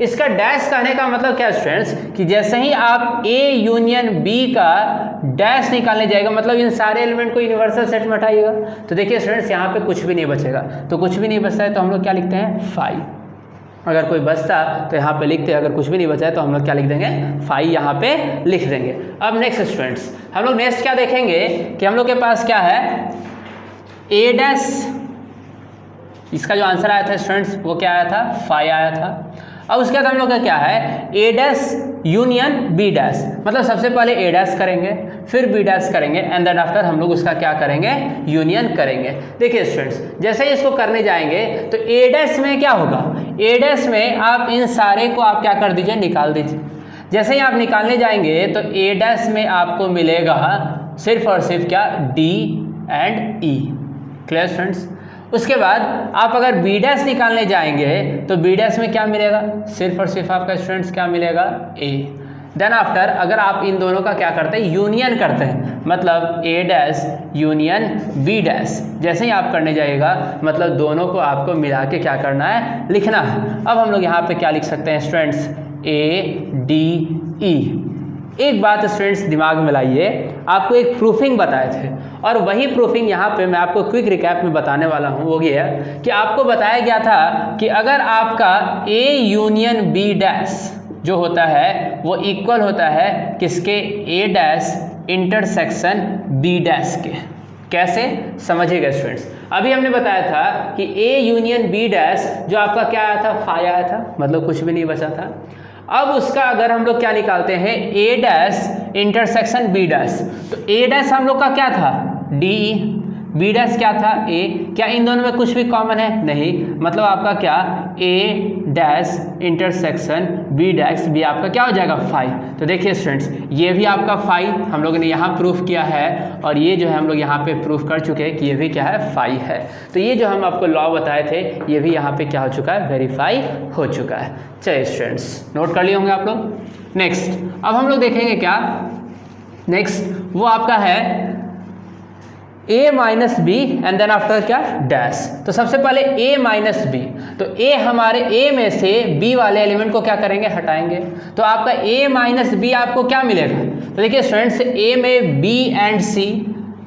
इसका डैश कहने का मतलब क्या स्टूडेंट्स, कि जैसे ही आप ए यूनियन बी का डैश निकालने जाएगा, मतलब इन सारे एलिमेंट को यूनिवर्सल सेट में हटाइएगा। तो देखिए स्टूडेंट्स यहाँ पे कुछ भी नहीं बचेगा, तो कुछ भी नहीं बचता है तो हम लोग क्या लिखते हैं, फाइव। अगर कोई बचता तो यहाँ पे लिखते हैं, अगर कुछ भी नहीं बचा है तो हम लोग क्या लिख देंगे, फाइव यहाँ पे लिख देंगे। अब नेक्स्ट स्टूडेंट्स हम लोग नेक्स्ट क्या देखेंगे कि हम लोग के पास क्या है, ए डैश, इसका जो आंसर आया था स्टूडेंट्स वो क्या आया था, फाइव आया था। अब उसके बाद हम लोग का क्या है, ए डैश यूनियन बी डैश, मतलब सबसे पहले ए डैश करेंगे, फिर बी डैश करेंगे, एंड देन आफ्टर हम लोग उसका क्या करेंगे, यूनियन करेंगे। देखिए स्टूडेंट्स जैसे ही इसको करने जाएंगे तो ए डैश में क्या होगा, ए डैश में आप इन सारे को आप क्या कर दीजिए, निकाल दीजिए। जैसे ही आप निकालने जाएंगे तो ए डैश में आपको मिलेगा सिर्फ और सिर्फ क्या, D and E. Clear students. उसके बाद आप अगर बी डैश निकालने जाएंगे तो बी डैश में क्या मिलेगा, सिर्फ और सिर्फ आपका स्टूडेंट्स क्या मिलेगा, ए। देन आफ्टर अगर आप इन दोनों का क्या करते हैं, यूनियन करते हैं, मतलब ए डैश यूनियन बी डैश, जैसे ही आप करने जाइएगा मतलब दोनों को आपको मिला के क्या करना है, लिखना है। अब हम लोग यहाँ पे क्या लिख सकते हैं स्टूडेंट्स, ए डी ई। एक बात स्टूडेंट्स दिमाग में लाइए, आपको एक प्रूफिंग बताए थे और वही प्रूफिंग यहाँ पे मैं आपको क्विक रिकैप में बताने वाला हूँ। वो ये है कि आपको बताया गया था कि अगर आपका ए यूनियन बी डैश जो होता है वो इक्वल होता है किसके, ए डैश इंटरसेक्शन बी डैश के। कैसे समझिएगा स्टूडेंट्स। अभी हमने बताया था कि ए यूनियन बी डैश जो आपका क्या आया था, फाइव आया था, मतलब कुछ भी नहीं बचा था। अब उसका अगर हम लोग क्या निकालते हैं, ए डैश इंटरसेक्शन बी डैश, तो ए डैश हम लोग का क्या था, डी, बी डैश क्या था, ए। क्या इन दोनों में कुछ भी कॉमन है, नहीं, मतलब आपका क्या, ए डैश इंटरसेक्शन बी डैश भी आपका क्या हो जाएगा, फाइव। तो देखिए स्टूडेंट्स ये भी आपका फाइव हम लोगों ने यहाँ प्रूफ किया है और ये जो है हम लोग यहाँ पे प्रूफ कर चुके हैं कि ये भी क्या है, फाइव है। तो ये जो हम आपको लॉ बताए थे ये भी यहाँ पे क्या हो चुका है, वेरीफाई हो चुका है। चलिए स्टूडेंट्स नोट कर लिए होंगे आप लोग। नेक्स्ट अब हम लोग देखेंगे क्या, नेक्स्ट वो आपका है a minus B and then after क्या, डैश। तो सबसे पहले a माइनस बी, तो a हमारे a में से b वाले एलिमेंट को क्या करेंगे, हटाएंगे। तो आपका a माइनस बी आपको क्या मिलेगा, तो देखिए स्टूडेंट्स a में b and c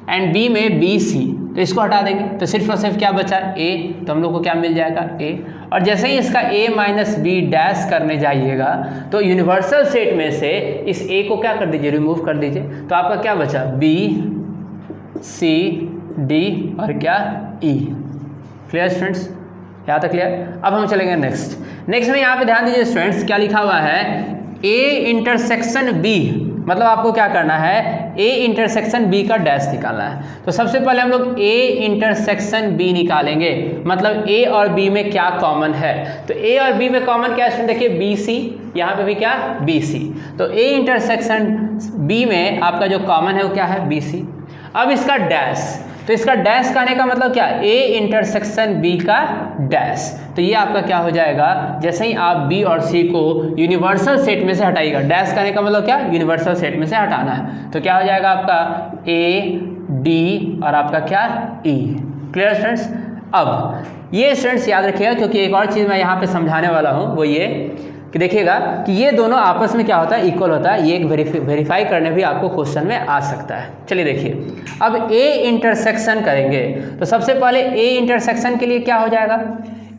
and b में b c, तो इसको हटा देंगे तो सिर्फ और सिर्फ क्या बचा, a। तो हम लोग को क्या मिल जाएगा, a। और जैसे ही इसका a माइनस बी डैश करने जाइएगा तो यूनिवर्सल सेट में से इस a को क्या कर दीजिए, रिमूव कर दीजिए। तो आपका क्या बचा, b सी डी और क्या, ई। क्लियर स्टूडेंट्स, यहाँ तक क्लियर। अब हम चलेंगे नेक्स्ट में यहाँ पे ध्यान दीजिए स्टूडेंट्स क्या लिखा हुआ है, ए इंटरसेक्शन बी, मतलब आपको क्या करना है, ए इंटरसेक्शन बी का डैश निकालना है। तो सबसे पहले हम लोग ए इंटरसेक्शन बी निकालेंगे, मतलब ए और बी में क्या कॉमन है। तो ए और बी में कॉमन क्या है, देखिए बी सी, यहाँ पे भी क्या, बी सी। तो ए इंटरसेक्शन बी में आपका जो कॉमन है वो क्या है, बी सी। अब इसका डैश, तो इसका डैश कहने का मतलब क्या, ए इंटरसेक्शन बी का डैश। तो ये आपका क्या हो जाएगा, जैसे ही आप बी और सी को यूनिवर्सल सेट में से हटाइएगा, डैश कहने का मतलब क्या, यूनिवर्सल सेट में से हटाना है। तो क्या हो जाएगा आपका, ए डी और आपका क्या ई। Clear students. अब ये स्टूडेंट्स याद रखिएगा, क्योंकि एक और चीज़ मैं यहाँ पे समझाने वाला हूँ, वो ये कि देखिएगा कि ये दोनों आपस में क्या होता है, इक्वल होता है। ये एक वेरीफाई करने भी आपको क्वेश्चन में आ सकता है। चलिए देखिए, अब ए इंटरसेक्शन करेंगे तो सबसे पहले ए इंटरसेक्शन के लिए क्या हो जाएगा,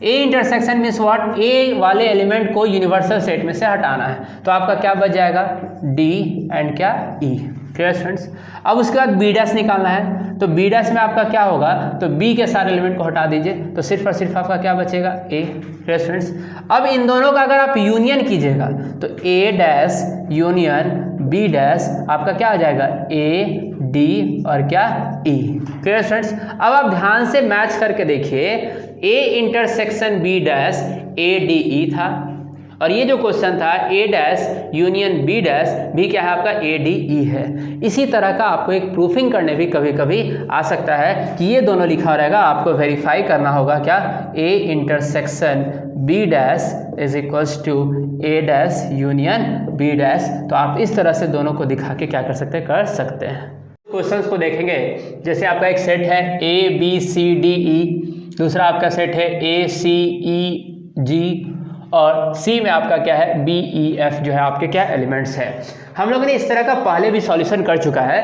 ए इंटरसेक्शन मीन्स व्हाट, ए वाले एलिमेंट को यूनिवर्सल सेट में से हटाना है, तो आपका क्या बच जाएगा, डी एंड क्या, ई। Clear students. अब उसके बाद बी डैश निकालना है, तो बी डैश में आपका क्या होगा, तो बी के सारे एलिमेंट को हटा दीजिए, तो सिर्फ और सिर्फ आपका क्या बचेगा, ए। Clear students. अब इन दोनों का अगर आप यूनियन कीजिएगा तो ए डैश यूनियन बी डैश आपका क्या हो जाएगा, ए डी और क्या, ई। Clear students. अब आप ध्यान से मैच करके देखिए, A intersection B dash A D E था, और ये जो क्वेश्चन था A dash union B dash भी क्या है आपका, ए डी ई है। इसी तरह का आपको एक प्रूफिंग करने भी कभी कभी आ सकता है कि ये दोनों लिखा रहेगा, आपको वेरीफाई करना होगा क्या, A intersection B dash is equals to A dash union B dash. तो आप इस तरह से दोनों को दिखा के क्या कर सकते हैं, कर सकते हैं। क्वेश्चंस को देखेंगे, जैसे आपका एक सेट है ए बी सी डी ई, दूसरा आपका सेट है ए सी ई जी, और सी में आपका क्या है, बी ई एफ जो है आपके क्या एलिमेंट्स है। हम लोगों ने इस तरह का पहले भी सॉल्यूशन कर चुका है,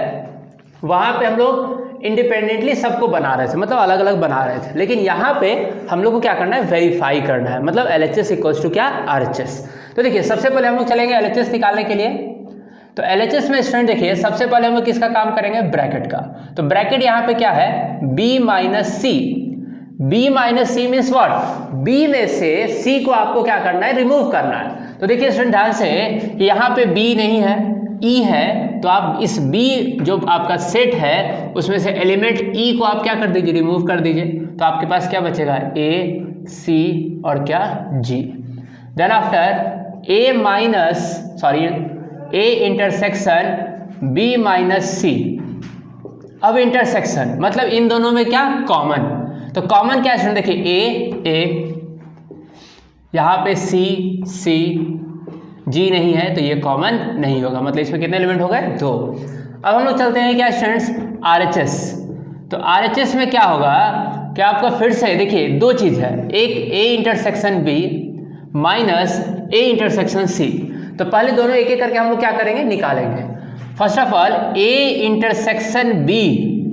वहाँ पे हम लोग इंडिपेंडेंटली सबको बना रहे थे, मतलब अलग अलग बना रहे थे, लेकिन यहाँ पे हम लोग को क्या करना है, वेरीफाई करना है, मतलब L H S equals to क्या, आर एच एस। तो देखिए सबसे पहले हम लोग चलेंगे एल एच एस निकालने के लिए। तो एल एच एस में स्टूडेंट देखिए सबसे पहले हम लोग किसका काम करेंगे, ब्रैकेट का। तो ब्रैकेट यहाँ पे क्या है, B minus C, B minus C means what, B में से सी को आपको क्या करना है, रिमूव करना है। तो देखिए स्टूडेंट ध्यान से, यहाँ पे बी नहीं है, ई है, तो आप इस बी जो आपका सेट है उसमें से एलिमेंट ई को आप क्या कर दीजिए, रिमूव कर दीजिए, तो आपके पास क्या बचेगा, ए सी और क्या, जी। Then after A minus sorry A intersection B minus C. अब इंटरसेक्शन मतलब इन दोनों में क्या, कॉमन। तो कॉमन क्या है, देखिए ए, यहाँ पे सी सी, जी नहीं है तो ये कॉमन नहीं होगा, मतलब इसमें कितने एलिमेंट हो गए, 2। अब हम लोग चलते हैं क्या स्टूडेंट्स, आरएचएस। तो आरएचएस में क्या होगा, क्या आपका फिर से देखिए दो चीज़ है, एक A intersection B minus A intersection C. तो पहले दोनों एक एक करके हम लोग क्या करेंगे, निकालेंगे। First of all A intersection B,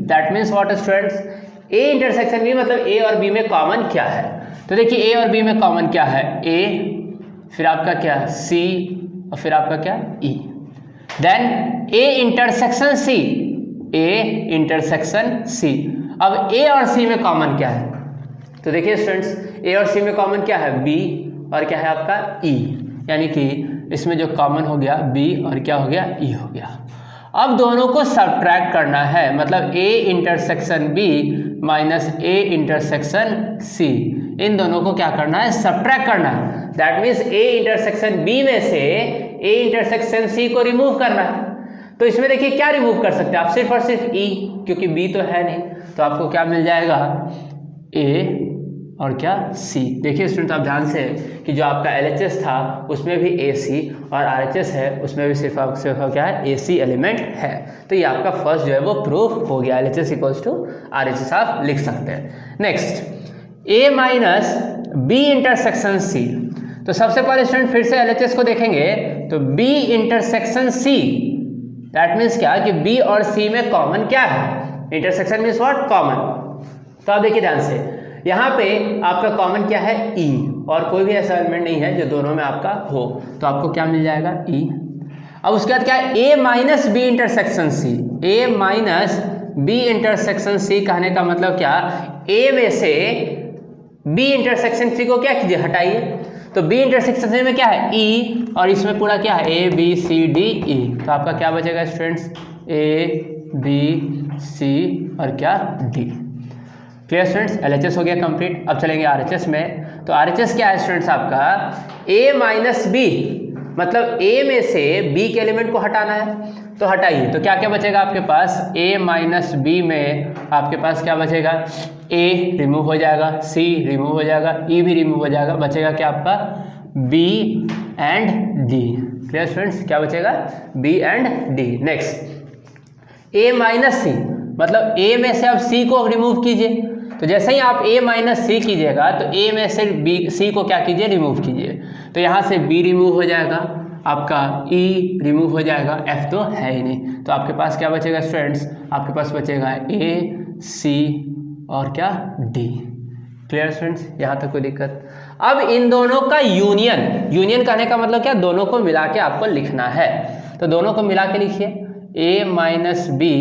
that means what students, A intersection B मतलब ए और बी में कॉमन क्या है। तो देखिए ए और बी में कॉमन क्या है, ए, फिर आपका क्या, सी, और फिर आपका क्या, ई। Then A intersection C, A intersection C. अब ए और सी में कॉमन क्या है, तो देखिए स्टूडेंट्स ए और सी में कॉमन क्या है, बी और क्या है आपका, ई, यानी कि इसमें जो कॉमन हो गया बी और क्या हो गया, ई हो गया। अब दोनों को सब्ट्रैक्ट करना है, मतलब A intersection B minus A intersection C, इन दोनों को क्या करना है, सब्ट्रैक्ट करना है। That means A intersection B में से ए इंटरसेक्शन सी को रिमूव करना है। तो इसमें देखिए क्या रिमूव कर सकते हैं आप, सिर्फ और सिर्फ ई, क्योंकि बी तो है नहीं, तो आपको क्या मिल जाएगा, ए और क्या, सी। देखिए स्टूडेंट आप ध्यान से कि जो आपका एलएचएस था उसमें भी ए सी, और आरएचएस है उसमें भी सिर्फ क्या है, ए सी एलिमेंट है। तो ये आपका फर्स्ट जो है वो प्रूफ हो गया, एलएचएस इक्वल्स टू आरएचएस आप लिख सकते हैं। Next A minus B intersection C. तो सबसे पहले स्टूडेंट फिर से एलएचएस को देखेंगे, तो B intersection C, that means क्या कि बी और सी में कॉमन क्या है, इंटरसेक्शन मीन्स व्हाट, कॉमन। तो आप देखिए ध्यान से, यहाँ पे आपका कॉमन क्या है, ई, और कोई भी ऐसा एलिमेंट नहीं है जो दोनों में आपका हो, तो आपको क्या मिल जाएगा, ई। अब उसके बाद क्या है, ए माइनस बी इंटरसेक्शन सी, ए माइनस बी इंटरसेक्शन सी कहने का मतलब क्या, ए में से बी इंटरसेक्शन सी को क्या कीजिए, हटाइए। तो बी इंटरसेक्शन सी में क्या है, ई, और इसमें पूरा क्या है, ए बी सी डी ई। तो आपका क्या बचेगा स्टूडेंट्स, ए बी सी और क्या, डी। क्लियर स्टूडेंट्स, एलएचएस हो गया कंप्लीट। अब चलेंगे आरएचएस में। तो आरएचएस क्या है स्टूडेंट्स आपका, ए माइनस बी, मतलब ए में से बी के एलिमेंट को हटाना है, तो हटाइए। तो क्या क्या बचेगा आपके पास, ए माइनस बी में आपके पास क्या बचेगा, ए रिमूव हो जाएगा, सी रिमूव हो जाएगा, ई भी रिमूव हो जाएगा, बचेगा क्या आपका, B and D. Clear students, क्या बचेगा, B and D. Next A minus C, मतलब ए में से आप सी को रिमूव कीजिए। तो जैसे ही आप a माइनस सी कीजिएगा तो a में से b सी को क्या कीजिए, रिमूव कीजिए। तो यहाँ से b रिमूव हो जाएगा, आपका e रिमूव हो जाएगा, f तो है ही नहीं। तो आपके पास क्या बचेगा स्टूडेंट्स, आपके पास बचेगा a c और क्या d। क्लियर स्टूडेंट्स, यहाँ तक कोई दिक्कत। अब इन दोनों का यूनियन, यूनियन कहने का मतलब क्या, दोनों को मिला के आपको लिखना है। तो दोनों को मिला के लिखिए, a minus B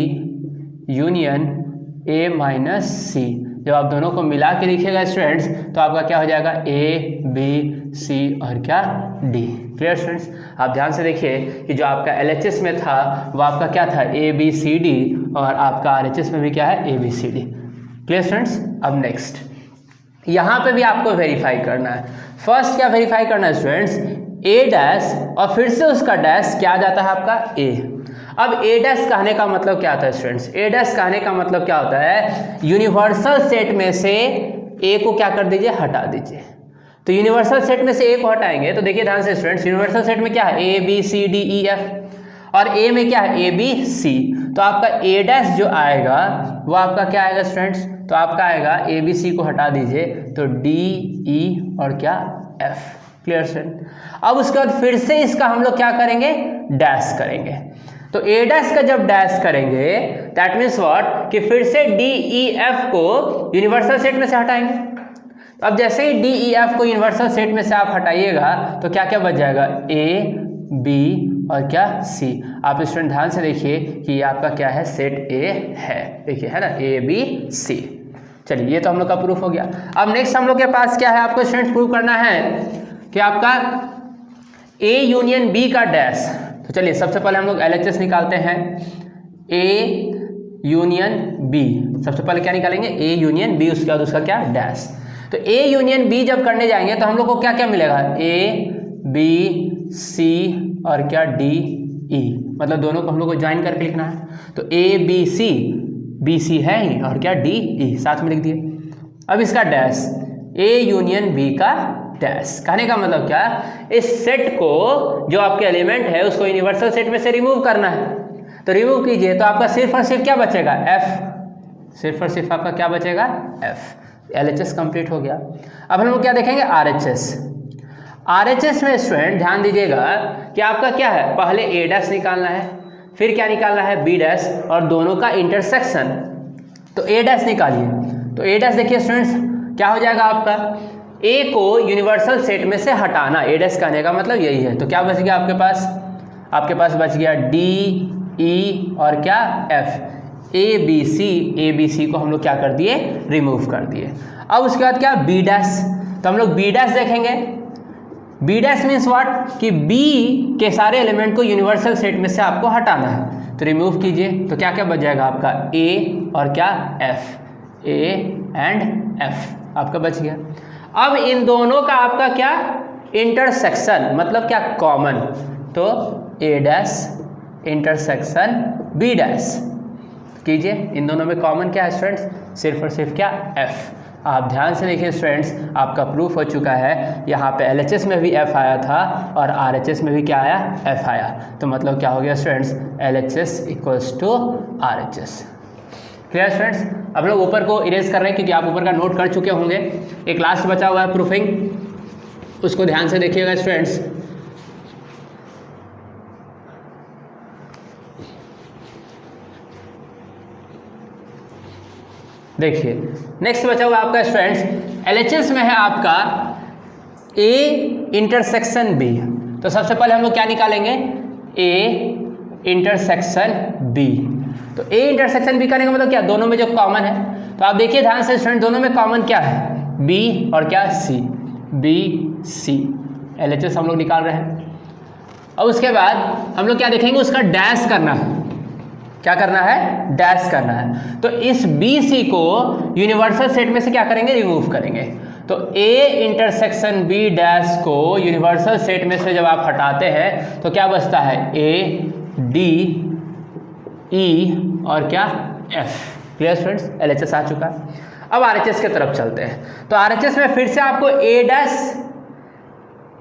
union a minus C. जब आप दोनों को मिला के लिखिएगा स्टूडेंट्स तो आपका क्या हो जाएगा, a b c और क्या d। क्लियर स्टूडेंट्स, आप ध्यान से देखिए कि जो आपका LHS में था वो आपका क्या था, a b c d, और आपका RHS में भी क्या है, a b c d। Clear students, अब नेक्स्ट यहाँ पे भी आपको वेरीफाई करना है। फर्स्ट क्या वेरीफाई करना है स्टूडेंट्स, a डैश और फिर से उसका डैश क्या आ जाता है आपका a। अब a डैश कहने का मतलब क्या होता है स्टूडेंट्स, a डैश कहने का मतलब क्या होता है, यूनिवर्सल सेट में से a को क्या कर दीजिए, हटा दीजिए। तो यूनिवर्सल सेट में से a को हटाएंगे तो देखिए ध्यान से स्टूडेंट्स, यूनिवर्सल सेट में क्या है, a b c d e f, और a में क्या है, a b c। तो आपका a डैश जो आएगा वो आपका क्या आएगा स्टूडेंट्स, तो आपका आएगा a b c को हटा दीजिए तो d e और क्या f। क्लियर स्टूडेंट, अब उसके बाद फिर से इसका हम लोग क्या करेंगे, डैश करेंगे। तो a डैश का जब डैश करेंगे दैट मीन्स व्हाट, कि फिर से d e f को यूनिवर्सल सेट में से हटाएंगे। तो अब जैसे ही d e f को यूनिवर्सल सेट में से आप हटाइएगा तो क्या क्या बच जाएगा, a b और क्या c। आप स्टूडेंट ध्यान से देखिए कि ये आपका क्या है, सेट a है, देखिए है ना, a b c। चलिए ये तो हम लोग का प्रूफ हो गया। अब नेक्स्ट हम लोग के पास क्या है, आपको स्टूडेंट प्रूफ करना है कि आपका a यूनियन b का डैश। तो चलिए सबसे पहले हम लोग LHS निकालते हैं, a यूनियन b। सबसे पहले क्या निकालेंगे, a यूनियन b, उसके बाद उसका क्या, डैश। तो a यूनियन b जब करने जाएंगे तो हम लोग को क्या क्या मिलेगा, a b c और क्या d e, मतलब दोनों को हम लोग को ज्वाइन करके लिखना है। तो a b c, b c है ही और क्या d e, साथ में लिख दिए। अब इसका डैश, a यूनियन b का डैश। कहने का मतलब क्या, इस सेट को जो आपके एलिमेंट है उसको यूनिवर्सल सेट में से रिमूव करना है। तो रिमूव कीजिए तो आपका सिर्फ और सिर्फ क्या बचेगा, f। सिर्फ और सिर्फ आपका क्या बचेगा, f। LHS कंप्लीट हो गया। अब हम लोग क्या देखेंगे, RHS। RHS में स्टूडेंट ध्यान दीजिएगा कि आपका क्या है, पहले a डैश निकालना है, फिर क्या निकालना है, b डैश, और दोनों का इंटरसेक्शन। तो a डैश निकालिए। तो a डैश देखिए स्टूडेंट्स क्या हो जाएगा, आपका a को यूनिवर्सल सेट में से हटाना, a डैश कहने का मतलब यही है। तो क्या बच गया आपके पास, आपके पास बच गया d e और क्या f। a b c को हम लोग क्या कर दिए, रिमूव कर दिए। अब उसके बाद क्या, b डैश। तो हम लोग b डैश देखेंगे। b डैश मीन्स व्हाट, कि b के सारे एलिमेंट को यूनिवर्सल सेट में से आपको हटाना है। तो रिमूव कीजिए तो क्या क्या बच जाएगा आपका, a और क्या f, a एंड f आपका बच गया। अब इन दोनों का आपका क्या, इंटरसेक्शन, मतलब क्या, कॉमन। तो a dash intersection b dash कीजिए। इन दोनों में कॉमन क्या है स्टूडेंट्स, सिर्फ और सिर्फ क्या, f। आप ध्यान से देखिए स्टूडेंट्स, आपका प्रूफ हो चुका है। यहाँ पे LHS में भी f आया था और RHS में भी क्या आया, f आया। तो मतलब क्या हो गया students, LHS equals to RHS। Clear students, अब लोग ऊपर को इरेज कर रहे हैं क्योंकि आप ऊपर का नोट कर चुके होंगे। एक लास्ट बचा हुआ है प्रूफिंग, उसको ध्यान से देखिएगा स्टूडेंट्स। देखिए नेक्स्ट बचा हुआ आपका स्टूडेंट्स, LHS में है आपका a इंटरसेक्शन b। तो सबसे पहले हम लोग क्या निकालेंगे, a इंटरसेक्शन b। तो a इंटरसेक्शन b करने का मतलब क्या, दोनों में जो कॉमन है। तो आप देखिए ध्यान से स्टूडेंट, दोनों में कॉमन क्या है, b और क्या, c, b c। LHS हम लोग निकाल रहे हैं। और उसके बाद हम लोग क्या देखेंगे, उसका डैश करना है। क्या करना है, डैश करना है। तो इस BC को यूनिवर्सल सेट में से क्या करेंगे, रिमूव करेंगे। तो A इंटरसेक्शन B डैश को यूनिवर्सल सेट में से जब आप हटाते हैं तो क्या बचता है, A D E और क्या, F। क्लियर स्टूडेंट्स, LHS आ चुका है। अब RHS की तरफ चलते हैं। तो RHS में फिर से आपको A dash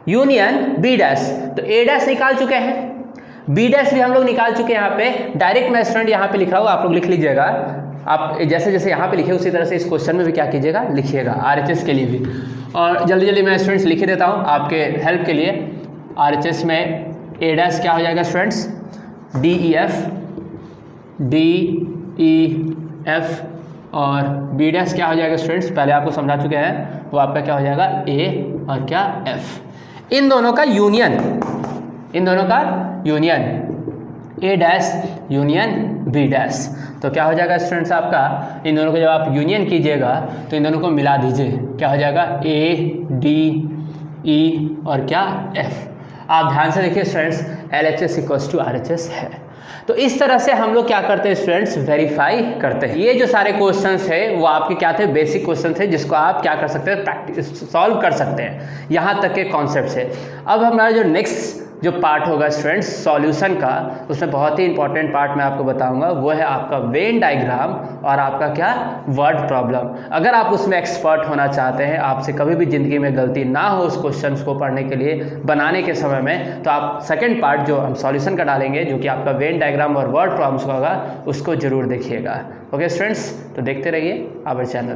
union B dash. तो A डैश निकाल चुके हैं, B डैश भी हम लोग निकाल चुके हैं। यहाँ पे डायरेक्ट मैं स्टूडेंट यहाँ पे लिख रहा हूँ, आप लोग लिख लीजिएगा, आप जैसे जैसे यहाँ पे लिखे उसी तरह से इस क्वेश्चन में भी क्या कीजिएगा, लिखिएगा RHS के लिए भी। और जल्दी जल्दी मैं स्टूडेंट्स लिख ही देता हूँ आपके हेल्प के लिए। RHS में A डैश क्या हो जाएगा स्टूडेंट्स, DEF और B डैश क्या हो जाएगा स्टूडेंट्स, पहले आपको समझा चुके हैं, वो आपका क्या हो जाएगा A और क्या F। इन दोनों का union, A dash union B dash, तो क्या हो जाएगा स्टूडेंट्स आपका, इन दोनों को जब आप यूनियन कीजिएगा तो इन दोनों को मिला दीजिए, क्या हो जाएगा A D E और क्या F। आप ध्यान से देखिए students, LHS equals to RHS है। तो इस तरह से हम लोग क्या करते हैं स्टूडेंट्स, वेरीफाई करते हैं। ये जो सारे क्वेश्चंस है वो आपके क्या थे, बेसिक क्वेश्चन थे, जिसको आप क्या कर सकते हैं, प्रैक्टिस सॉल्व कर सकते हैं। यहाँ तक के कॉन्सेप्ट है। अब हमारा जो नेक्स्ट जो पार्ट होगा स्टूडेंट्स सॉल्यूशन का, उसमें बहुत ही इंपॉर्टेंट पार्ट मैं आपको बताऊंगा, वो है आपका वेन डायग्राम और आपका क्या, वर्ड प्रॉब्लम। अगर आप उसमें एक्सपर्ट होना चाहते हैं, आपसे कभी भी ज़िंदगी में गलती ना हो उस क्वेश्चन को पढ़ने के लिए, बनाने के समय में, तो आप सेकेंड पार्ट जो हम सॉल्यूशन का डालेंगे, जो कि आपका वेन डायग्राम और वर्ड प्रॉब्लम्स होगा, उसको जरूर देखिएगा। ओके स्टूडेंट्स, तो देखते रहिए आवर चैनल।